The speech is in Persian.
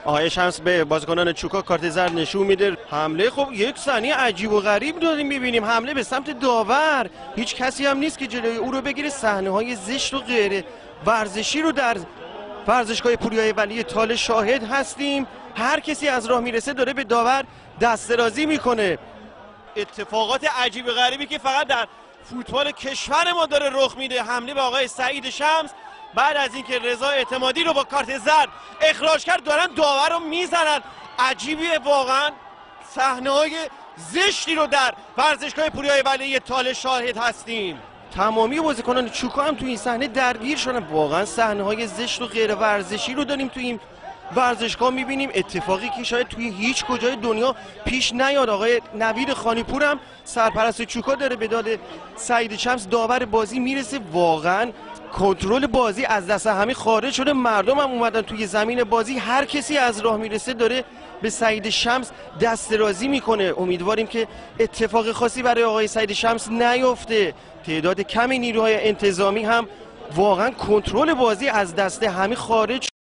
آقای شمس به بازیکنان چوکا کارت زرد نشون میده. حمله خب یک ثانیه عجیب و غریب داریم میبینیم، حمله به سمت داور، هیچ کسی هم نیست که جلوی او رو بگیره. صحنه‌های زشت و غیر ورزشی رو در ورزشگاه پوریای ولی تال شاهد هستیم. هر کسی از راه میرسه داره به داور دست درازی میکنه. اتفاقات عجیب و غریبی که فقط در فوتبال کشور ما داره رخ میده. حمله به آقای سعید شمس بعد از اینکه رضا اعتمادی رو با کارت زرد اخراج کرد، دارن داور رو میزنن. عجیبیه واقعا، صحنه‌های زشتی رو در ورزشگاه پوریای ولی تال شاهد هستیم. تمامی بازیکنان چوکا هم تو این صحنه درگیر شدن. واقعا صحنه‌های زشت و غیر ورزشی رو داریم تو این ورزشگاه میبینیم، اتفاقی که شاید توی هیچ کجای دنیا پیش نیاد. آقای نوید خانیپور هم سرپرست چوکا داره به داد سعید شمس داور بازی میرسه. واقعا کنترل بازی از دست همه خارج شده، مردم هم اومدن توی زمین بازی، هر کسی از راه میرسه داره به سعید شمس دست درازی میکنه. امیدواریم که اتفاق خاصی برای آقای سعید شمس نیفته. تعداد کمی نیروهای انتظامی هم واقعا کنترل بازی از دست همه خارج